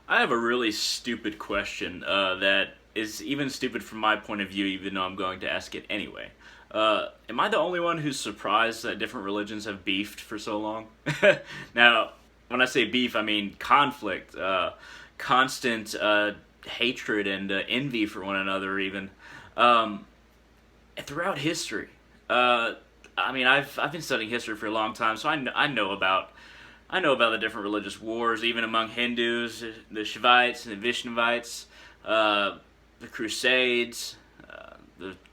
I have a really stupid question that is even stupid from my point of view, even though I'm going to ask it anyway. Am I the only one who's surprised that different religions have beefed for so long? Now, when I say beef, I mean conflict, constant hatred and envy for one another, even um, throughout history. Uh, I've been studying history for a long time, so I know about the different religious wars, even among Hindus, the Shivites and the Vaishnavites, the Crusades,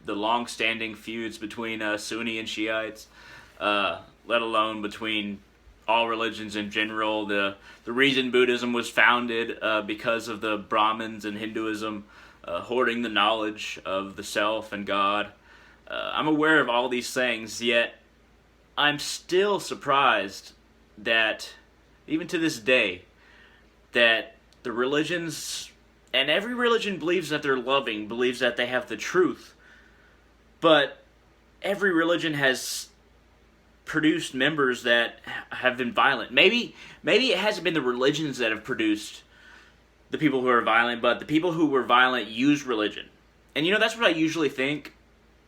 the long-standing feuds between Sunni and Shiites, let alone between all religions in general. The reason Buddhism was founded because of the Brahmins and Hinduism hoarding the knowledge of the self and God. I'm aware of all these things, yet I'm still surprised that even to this day that the religions and every religion believes that they're loving, believes that they have the truth, but every religion has produced members that have been violent. Maybe it hasn't been the religions that have produced the people who are violent, but the people who were violent use religion. And that's what I usually think,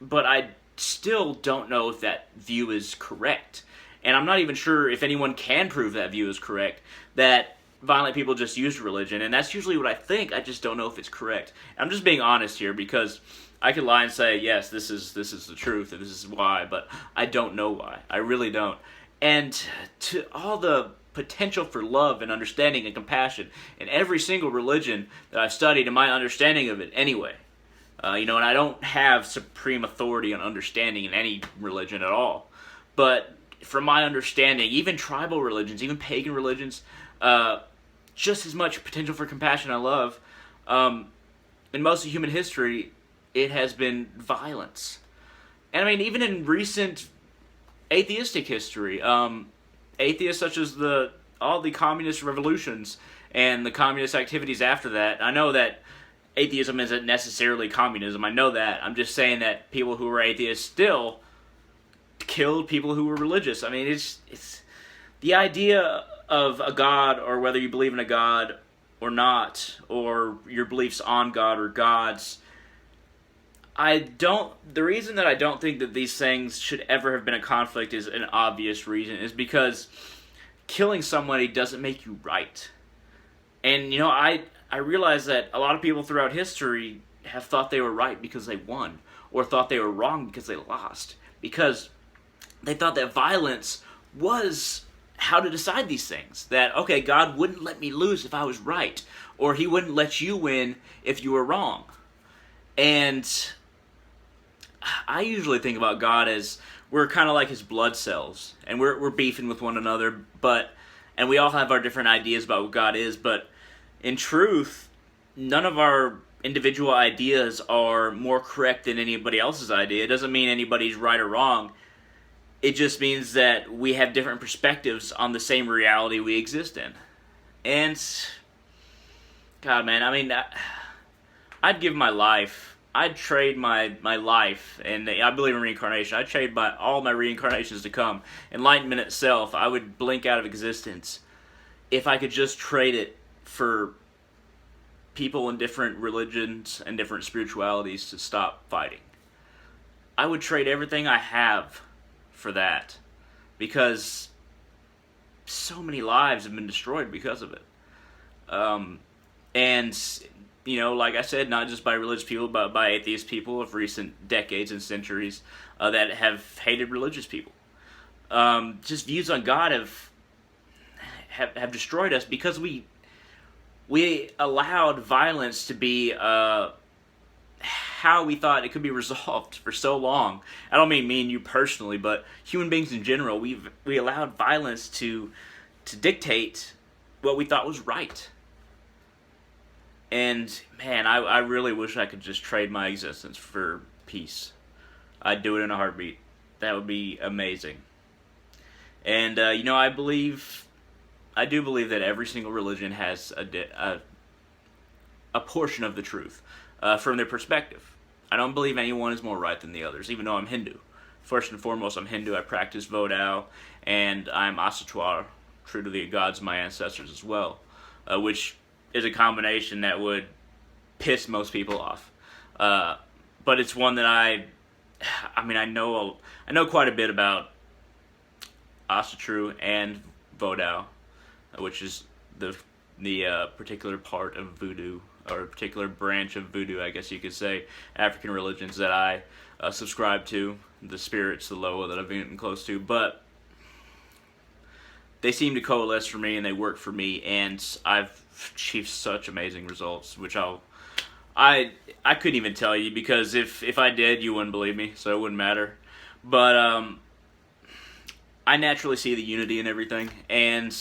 but I still don't know if that view is correct. And I'm not even sure if anyone can prove that view is correct, that violent people just use religion. And that's usually what I think. I just don't know if it's correct. I'm just being honest here because I could lie and say, yes, this is the truth and this is why, but I don't know why. I really don't. And to all the potential for love and understanding and compassion in every single religion that I've studied and my understanding of it anyway. And I don't have supreme authority on understanding in any religion at all. But from my understanding, even tribal religions, even pagan religions, just as much potential for compassion and love. In most of human history, it has been violence. And I mean, even in recent atheistic history, atheists such as all the communist revolutions and the communist activities after that. I know that atheism isn't necessarily communism. I know that. I'm just saying that people who were atheists still killed people who were religious. I mean, it's the idea of a god, or whether you believe in a god or not, or your beliefs on God or gods. The reason that I don't think that these things should ever have been a conflict is an obvious reason, is because killing somebody doesn't make you right. And I realize that a lot of people throughout history have thought they were right because they won, or thought they were wrong because they lost, because they thought that violence was how to decide these things. That, okay, God wouldn't let me lose if I was right, or he wouldn't let you win if you were wrong. And I usually think about God as we're kind of like his blood cells, and we're beefing with one another, and we all have our different ideas about what God is, but in truth, none of our individual ideas are more correct than anybody else's idea. It doesn't mean anybody's right or wrong. It just means that we have different perspectives on the same reality we exist in. And, God, man, I mean, I'd give my life. I'd trade my life, and I believe in reincarnation. I'd trade all my reincarnations to come. Enlightenment itself, I would blink out of existence if I could just trade it for people in different religions and different spiritualities to stop fighting. I would trade everything I have for that, because so many lives have been destroyed because of it. And like I said, not just by religious people, but by atheist people of recent decades and centuries that have hated religious people. Just views on God have destroyed us because we allowed violence to be how we thought it could be resolved for so long. I don't mean me and you personally, but human beings in general. We allowed violence to dictate what we thought was right. And man, I really wish I could just trade my existence for peace. I'd do it in a heartbeat. That would be amazing. And I do believe that every single religion has a portion of the truth from their perspective. I don't believe anyone is more right than the others, even though I'm Hindu. First and foremost, I'm Hindu. I practice Vodou, and I'm Asatwar, true to the gods of my ancestors as well, which is a combination that would piss most people off. Uh, but it's one that I mean, I know quite a bit about Asatru and Vodou, which is the particular part of voodoo, or a particular branch of voodoo, I guess you could say, African religions that I subscribe to, the spirits, the Loa that I've been close to, but they seem to coalesce for me and they work for me, and I've achieved such amazing results, which I couldn't even tell you, because if I did, you wouldn't believe me, so it wouldn't matter. But I naturally see the unity in everything, and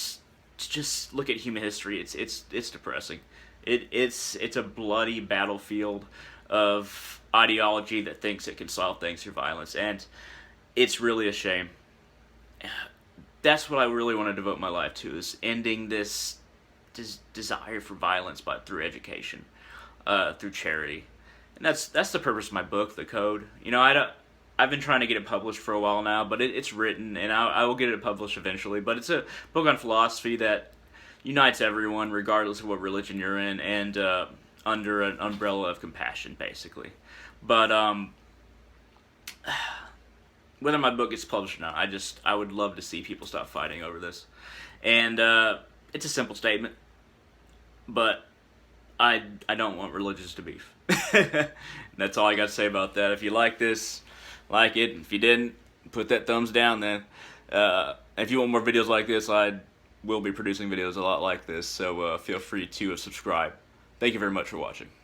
just look at human history. It's depressing. It's a bloody battlefield of ideology that thinks it can solve things through violence, and it's really a shame. That's what I really want to devote my life to, is ending this desire for violence, but through education, through charity, and that's the purpose of my book, The Code. You know, I've been trying to get it published for a while now, but it's written, and I will get it published eventually. But it's a book on philosophy that unites everyone, regardless of what religion you're in, and under an umbrella of compassion, basically. But whether my book gets published or not, I would love to see people stop fighting over this. And it's a simple statement, but I don't want religions to beef. That's all I got to say about that. If you like this, like it. If you didn't, put that thumbs down then. If you want more videos like this, I will be producing videos a lot like this, so feel free to subscribe. Thank you very much for watching.